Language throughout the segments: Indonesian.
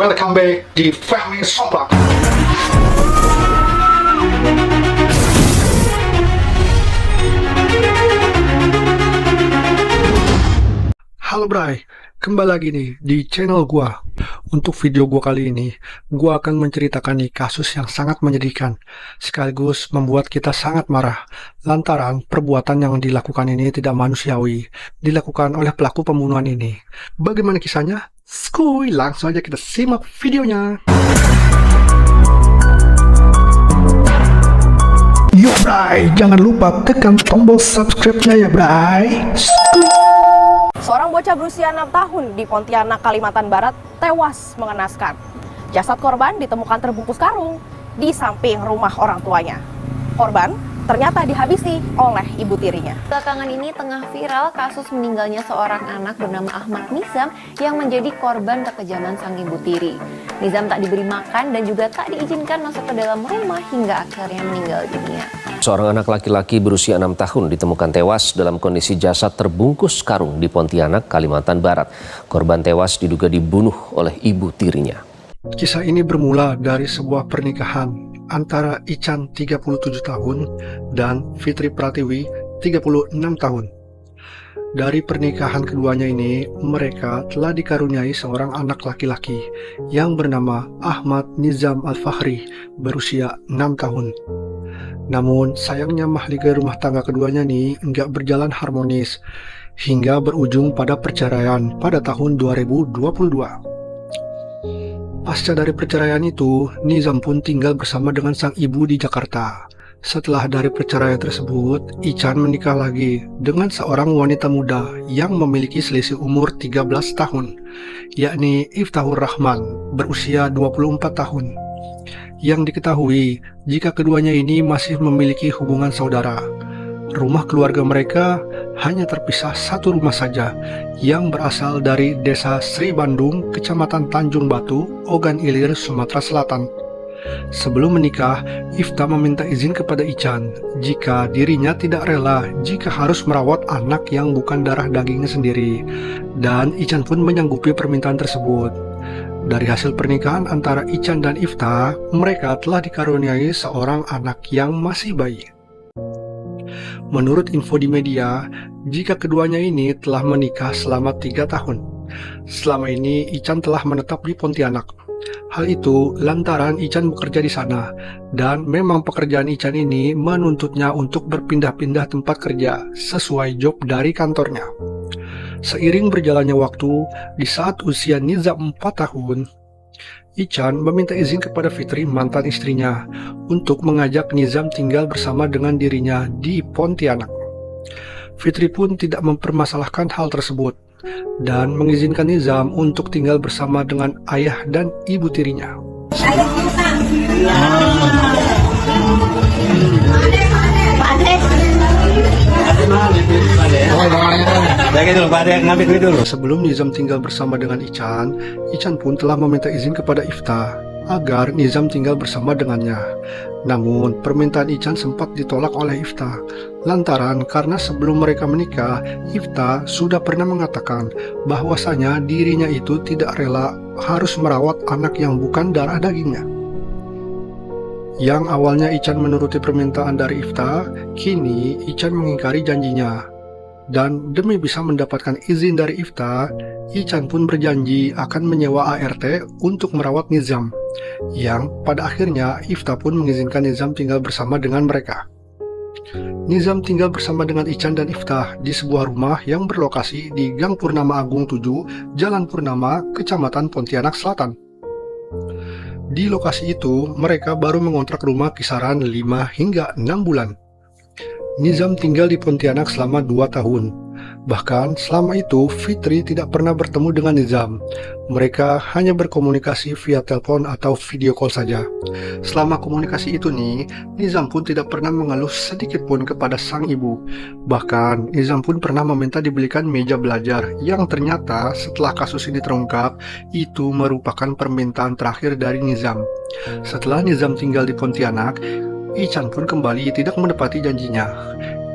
Welcome back di Family Somplak. Halo Bray, kembali lagi nih di channel gua. Untuk video gua kali ini, gua akan menceritakan nih kasus yang sangat menyedihkan, sekaligus membuat kita sangat marah, lantaran perbuatan yang dilakukan ini tidak manusiawi, dilakukan oleh pelaku pembunuhan ini. Bagaimana kisahnya? Skuy, langsung aja kita simak videonya. Yo Bray, jangan lupa tekan tombol subscribe-nya ya Bray. Seorang bocah berusia 6 tahun di Pontianak, Kalimantan Barat tewas mengenaskan. Jasad korban ditemukan terbungkus karung di samping rumah orang tuanya. Korban ternyata dihabisi oleh ibu tirinya. Belakangan ini tengah viral kasus meninggalnya seorang anak bernama Ahmad Nizam yang menjadi korban kekejaman sang ibu tiri. Nizam tak diberi makan dan juga tak diizinkan masuk ke dalam rumah hingga akhirnya meninggal dunia. Seorang anak laki-laki berusia 6 tahun ditemukan tewas dalam kondisi jasad terbungkus karung di Pontianak, Kalimantan Barat. Korban tewas diduga dibunuh oleh ibu tirinya. Kisah ini bermula dari sebuah pernikahan antara Ican 37 tahun dan Fitri Pratiwi 36 tahun. Dari pernikahan keduanya ini, mereka telah dikaruniai seorang anak laki-laki yang bernama Ahmad Nizam Al-Fakhri berusia 6 tahun. Namun sayangnya mahligai rumah tangga keduanya nih nggak berjalan harmonis hingga berujung pada perceraian pada tahun 2022. Pasca dari perceraian itu, Nizam pun tinggal bersama dengan sang ibu di Jakarta. Setelah dari perceraian tersebut, Ican menikah lagi dengan seorang wanita muda yang memiliki selisih umur 13 tahun, yakni Iftahur Rahman berusia 24 tahun. Yang diketahui, jika keduanya ini masih memiliki hubungan saudara. Rumah keluarga mereka hanya terpisah satu rumah saja, yang berasal dari Desa Sri Bandung, Kecamatan Tanjung Batu, Ogan Ilir, Sumatera Selatan. Sebelum menikah, Ifta meminta izin kepada Ican jika dirinya tidak rela jika harus merawat anak yang bukan darah dagingnya sendiri, dan Ican pun menyanggupi permintaan tersebut. Dari hasil pernikahan antara Ican dan Ifta, mereka telah dikaruniai seorang anak yang masih bayi. Menurut info di media, jika keduanya ini telah menikah selama 3 tahun. Selama ini Ican telah menetap di Pontianak. Hal itu lantaran Ican bekerja di sana, dan memang pekerjaan Ican ini menuntutnya untuk berpindah-pindah tempat kerja sesuai job dari kantornya. Seiring berjalannya waktu, di saat usia Nizam 4 tahun, Ican meminta izin kepada Fitri, mantan istrinya, untuk mengajak Nizam tinggal bersama dengan dirinya di Pontianak. Fitri pun tidak mempermasalahkan hal tersebut dan mengizinkan Nizam untuk tinggal bersama dengan ayah dan ibu tirinya. Sebelum Nizam tinggal bersama dengan Ican, Ican pun telah meminta izin kepada Ifta agar Nizam tinggal bersama dengannya. Namun, permintaan Ican sempat ditolak oleh Ifta, lantaran karena sebelum mereka menikah, Ifta sudah pernah mengatakan bahwasanya dirinya itu tidak rela harus merawat anak yang bukan darah dagingnya. Yang awalnya Ican menuruti permintaan dari Ifta, kini Ican mengingkari janjinya. Dan demi bisa mendapatkan izin dari Ifta, Ican pun berjanji akan menyewa ART untuk merawat Nizam, yang pada akhirnya Ifta pun mengizinkan Nizam tinggal bersama dengan mereka. Nizam tinggal bersama dengan Ican dan Ifta di sebuah rumah yang berlokasi di Gang Purnama Agung 7, Jalan Purnama, Kecamatan Pontianak Selatan. Di lokasi itu, mereka baru mengontrak rumah kisaran 5 hingga 6 bulan. Nizam tinggal di Pontianak selama 2 tahun. Bahkan selama itu Fitri tidak pernah bertemu dengan Nizam. Mereka hanya berkomunikasi via telepon atau video call saja. Selama komunikasi itu nih, Nizam pun tidak pernah mengeluh sedikit pun kepada sang ibu. Bahkan Nizam pun pernah meminta dibelikan meja belajar, yang ternyata setelah kasus ini terungkap, itu merupakan permintaan terakhir dari Nizam. Setelah Nizam tinggal di Pontianak, Ican pun kembali tidak menepati janjinya.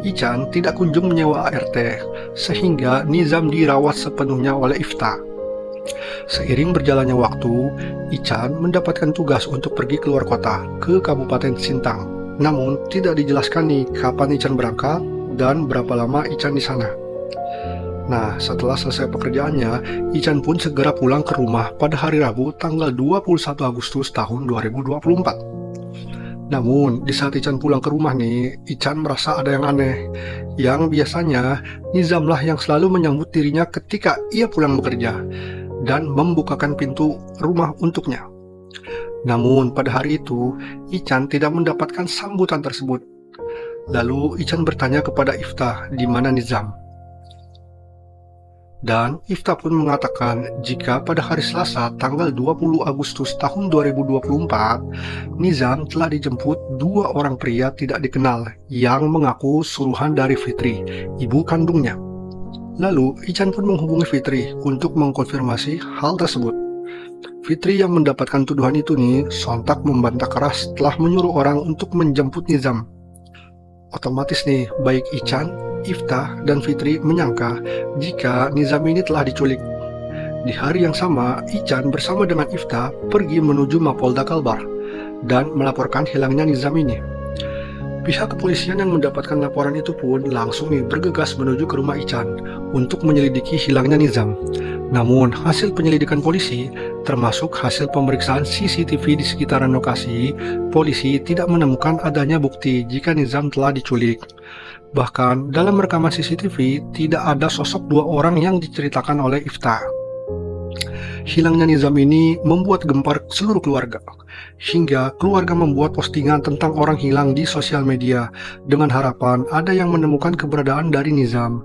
Ican tidak kunjung menyewa ART, sehingga Nizam dirawat sepenuhnya oleh Ifta. Seiring berjalannya waktu, Ican mendapatkan tugas untuk pergi keluar kota ke Kabupaten Sintang. Namun tidak dijelaskan nih kapan Ican berangkat dan berapa lama Ican di sana. Nah, setelah selesai pekerjaannya, Ican pun segera pulang ke rumah pada hari Rabu tanggal 21 Agustus tahun 2024. Namun, di saat Ican pulang ke rumah nih, Ican merasa ada yang aneh. Yang biasanya, Nizamlah yang selalu menyambut dirinya ketika ia pulang bekerja dan membukakan pintu rumah untuknya. Namun pada hari itu, Ican tidak mendapatkan sambutan tersebut. Lalu Ican bertanya kepada Iftah di mana Nizam. Dan Iftah pun mengatakan jika pada hari Selasa tanggal 20 Agustus tahun 2024, Nizam telah dijemput dua orang pria tidak dikenal yang mengaku suruhan dari Fitri, ibu kandungnya. Lalu, Ican pun menghubungi Fitri untuk mengkonfirmasi hal tersebut. Fitri yang mendapatkan tuduhan itu nih, sontak membantah keras setelah menyuruh orang untuk menjemput Nizam. Otomatis nih, baik Ican, Iftah, dan Fitri menyangka jika Nizam ini telah diculik. Di hari yang sama, Ican bersama dengan Iftah pergi menuju Mapolda Kalbar dan melaporkan hilangnya Nizam ini. Pihak kepolisian yang mendapatkan laporan itu pun langsung bergegas menuju ke rumah Ican untuk menyelidiki hilangnya Nizam. Namun hasil penyelidikan polisi, termasuk hasil pemeriksaan CCTV di sekitaran lokasi, polisi tidak menemukan adanya bukti jika Nizam telah diculik. Bahkan dalam rekaman CCTV tidak ada sosok dua orang yang diceritakan oleh Iftah. Hilangnya Nizam ini membuat gempar seluruh keluarga, hingga keluarga membuat postingan tentang orang hilang di sosial media dengan harapan ada yang menemukan keberadaan dari Nizam.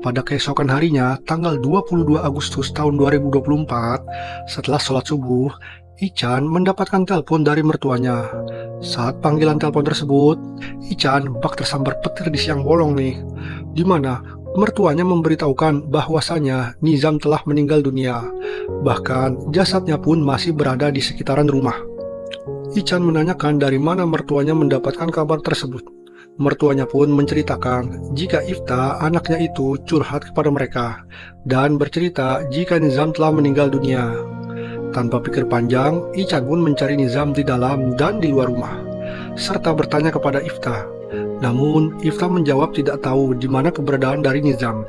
Pada keesokan harinya, tanggal 22 Agustus tahun 2024, setelah sholat subuh, Ican mendapatkan telepon dari mertuanya. Saat panggilan telepon tersebut, Ican bak tersambar petir di siang bolong nih, di mana mertuanya memberitahukan bahwasanya Nizam telah meninggal dunia. Bahkan jasadnya pun masih berada di sekitaran rumah. Ican menanyakan dari mana mertuanya mendapatkan kabar tersebut. Mertuanya pun menceritakan jika Iftah, anaknya itu, curhat kepada mereka dan bercerita jika Nizam telah meninggal dunia. Tanpa pikir panjang, Ican pun mencari Nizam di dalam dan di luar rumah, serta bertanya kepada Iftah. Namun, Iftah menjawab tidak tahu di mana keberadaan dari Nizam.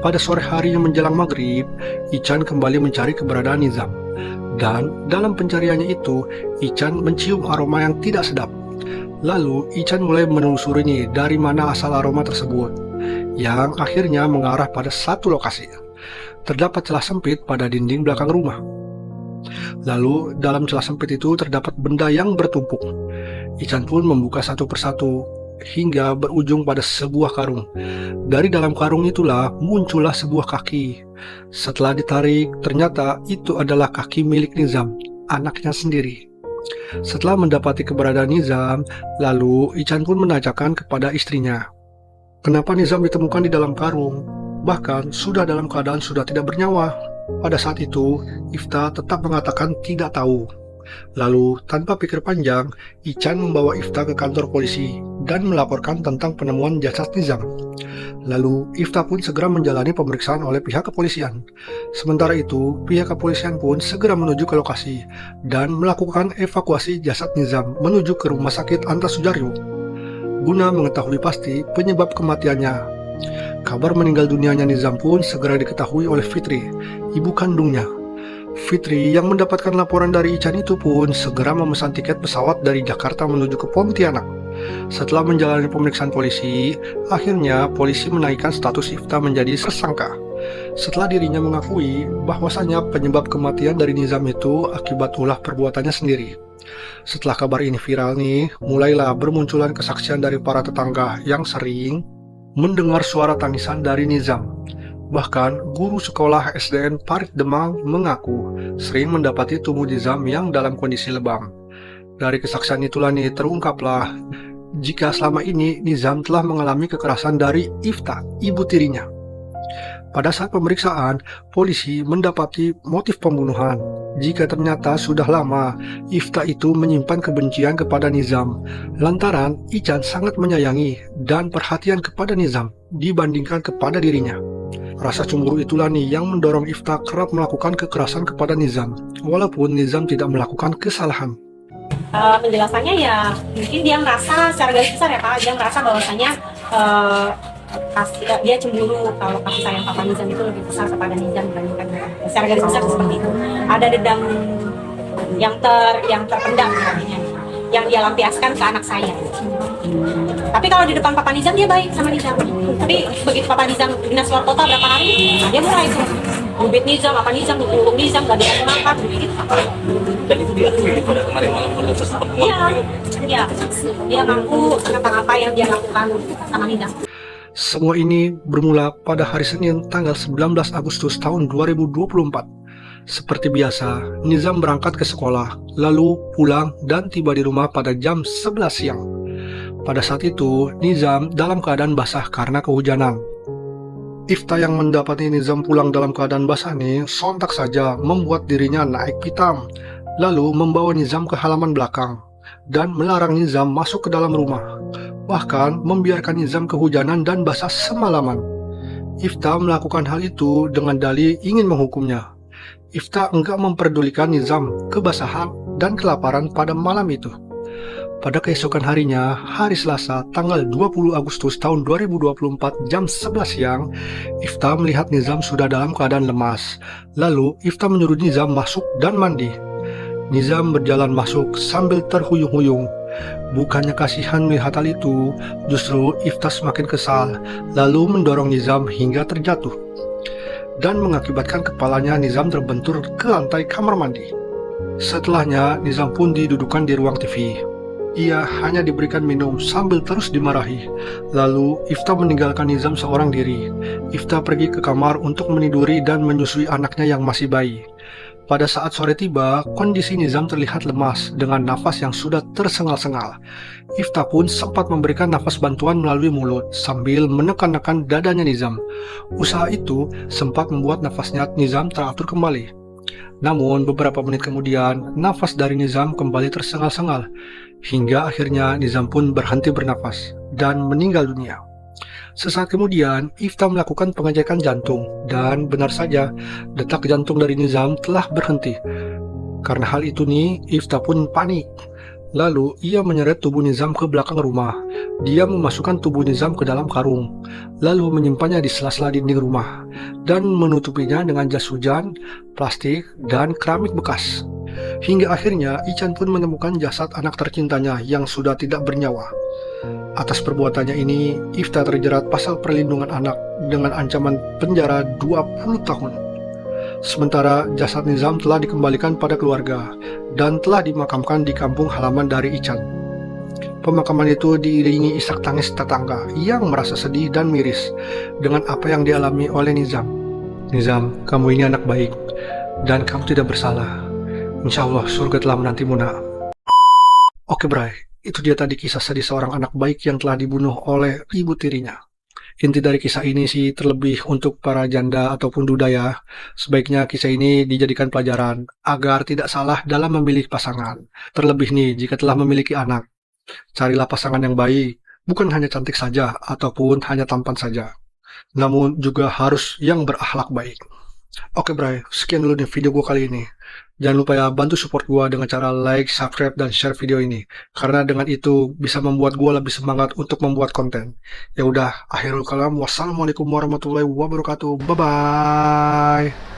Pada sore hari yang menjelang maghrib, Ican kembali mencari keberadaan Nizam. Dan dalam pencariannya itu, Ican mencium aroma yang tidak sedap. Lalu, Ican mulai menelusuri dari mana asal aroma tersebut, yang akhirnya mengarah pada satu lokasi. Terdapat celah sempit pada dinding belakang rumah. Lalu, dalam celah sempit itu terdapat benda yang bertumpuk. Ican pun membuka satu persatu, hingga berujung pada sebuah karung. Dari dalam karung itulah muncullah sebuah kaki. Setelah ditarik, ternyata itu adalah kaki milik Nizam, anaknya sendiri. Setelah mendapati keberadaan Nizam, lalu Ican pun menanyakan kepada istrinya, kenapa Nizam ditemukan di dalam karung, bahkan sudah dalam keadaan sudah tidak bernyawa. Pada saat itu, Iftah tetap mengatakan tidak tahu. Lalu, tanpa pikir panjang, Ican membawa Iftah ke kantor polisi dan melaporkan tentang penemuan jasad Nizam. Lalu, Iftah pun segera menjalani pemeriksaan oleh pihak kepolisian. Sementara itu, pihak kepolisian pun segera menuju ke lokasi dan melakukan evakuasi jasad Nizam menuju ke Rumah Sakit Antassujaryo guna mengetahui pasti penyebab kematiannya. Kabar meninggal dunianya Nizam pun segera diketahui oleh Fitri, ibu kandungnya. Fitri yang mendapatkan laporan dari Ican itu pun segera memesan tiket pesawat dari Jakarta menuju ke Pontianak. Setelah menjalani pemeriksaan polisi, akhirnya polisi menaikkan status Iftah menjadi tersangka. Setelah dirinya mengakui bahwasanya penyebab kematian dari Nizam itu akibat ulah perbuatannya sendiri. Setelah kabar ini viral nih, mulailah bermunculan kesaksian dari para tetangga yang sering mendengar suara tangisan dari Nizam. Bahkan, guru sekolah SDN Parit Demang mengaku sering mendapati tubuh Nizam yang dalam kondisi lebam. Dari kesaksian itulah terungkaplah jika selama ini Nizam telah mengalami kekerasan dari Iftah, ibu tirinya. Pada saat pemeriksaan, polisi mendapati motif pembunuhan. Jika ternyata sudah lama, Iftah itu menyimpan kebencian kepada Nizam, lantaran Ican sangat menyayangi dan perhatian kepada Nizam dibandingkan kepada dirinya. Rasa cemburu itulah nih yang mendorong Ifta kerap melakukan kekerasan kepada Nizam, walaupun Nizam tidak melakukan kesalahan. Penjelasannya ya mungkin dia merasa secara garis besar ya Pak, dia merasa bahwasanya dia cemburu kalau kasih sayang Papa Nizam itu lebih besar kepada Nizam dibandingkan secara garis besar seperti itu. Ada dendam yang terpendam artinya, yang dia lampiaskan ke anak saya. Tapi kalau di depan Papa Nizam dia baik sama Nizam. Tapi begitu Papa Nizam dinas luar kota berapa hari, dia mulai tuh ngubit Nizam, apa Nizam, ngurung Nizam, gak dikasih makan, begitu. Dan itu dia pada kemarin malam proses pertemuan. Iya, dia ngaku tentang apa yang dia lakukan sama Nizam. Semua ini bermula pada hari Senin tanggal 19 Agustus tahun 2024. Seperti biasa, Nizam berangkat ke sekolah, lalu pulang dan tiba di rumah pada jam 11 siang. Pada saat itu, Nizam dalam keadaan basah karena kehujanan. Ifta yang mendapati Nizam pulang dalam keadaan basah ini sontak saja membuat dirinya naik pitam, lalu membawa Nizam ke halaman belakang dan melarang Nizam masuk ke dalam rumah, bahkan membiarkan Nizam kehujanan dan basah semalaman. Ifta melakukan hal itu dengan dalih ingin menghukumnya. Ifta enggak memperdulikan Nizam kebasahan dan kelaparan pada malam itu. Pada keesokan harinya, hari Selasa, tanggal 20 Agustus tahun 2024 jam 11 siang, Ifta melihat Nizam sudah dalam keadaan lemas. Lalu, Ifta menyuruh Nizam masuk dan mandi. Nizam berjalan masuk sambil terhuyung-huyung. Bukannya kasihan melihat hal itu, justru Ifta semakin kesal, lalu mendorong Nizam hingga terjatuh dan mengakibatkan kepalanya Nizam terbentur ke lantai kamar mandi. Setelahnya, Nizam pun didudukan di ruang TV. Ia hanya diberikan minum sambil terus dimarahi. Lalu, Ifta meninggalkan Nizam seorang diri. Ifta pergi ke kamar untuk meniduri dan menyusui anaknya yang masih bayi. Pada saat sore tiba, kondisi Nizam terlihat lemas dengan nafas yang sudah tersengal-sengal. Ifta pun sempat memberikan nafas bantuan melalui mulut sambil menekan-nekan dadanya Nizam. Usaha itu sempat membuat nafasnya Nizam teratur kembali. Namun beberapa menit kemudian, nafas dari Nizam kembali tersengal-sengal. Hingga akhirnya Nizam pun berhenti bernafas dan meninggal dunia. Sesaat kemudian, Ifta melakukan pengecekan jantung dan benar saja, detak jantung dari Nizam telah berhenti. Karena hal itu nih, Ifta pun panik. Lalu, ia menyeret tubuh Nizam ke belakang rumah. Dia memasukkan tubuh Nizam ke dalam karung, lalu menyimpannya di sela-sela dinding rumah, dan menutupinya dengan jas hujan, plastik, dan keramik bekas. Hingga akhirnya, Ican pun menemukan jasad anak tercintanya yang sudah tidak bernyawa. Atas perbuatannya ini, Ifta terjerat pasal perlindungan anak dengan ancaman penjara 20 tahun. Sementara jasad Nizam telah dikembalikan pada keluarga dan telah dimakamkan di kampung halaman dari Ican. Pemakaman itu diiringi isak tangis tetangga yang merasa sedih dan miris dengan apa yang dialami oleh Nizam. Nizam, kamu ini anak baik dan kamu tidak bersalah. Insya Allah surga telah menantimu nak. Oke Bray, itu dia tadi kisah sedih seorang anak baik yang telah dibunuh oleh ibu tirinya. Inti dari kisah ini sih terlebih untuk para janda ataupun duda ya. Sebaiknya kisah ini dijadikan pelajaran agar tidak salah dalam memilih pasangan. Terlebih nih jika telah memiliki anak. Carilah pasangan yang baik, bukan hanya cantik saja ataupun hanya tampan saja. Namun juga harus yang berakhlak baik. Oke Bray, sekian dulu nih video gue kali ini. Jangan lupa ya bantu support gue dengan cara like, subscribe, dan share video ini. Karena dengan itu bisa membuat gue lebih semangat untuk membuat konten. Ya udah, akhirul kalam. Wassalamualaikum warahmatullahi wabarakatuh. Bye-bye.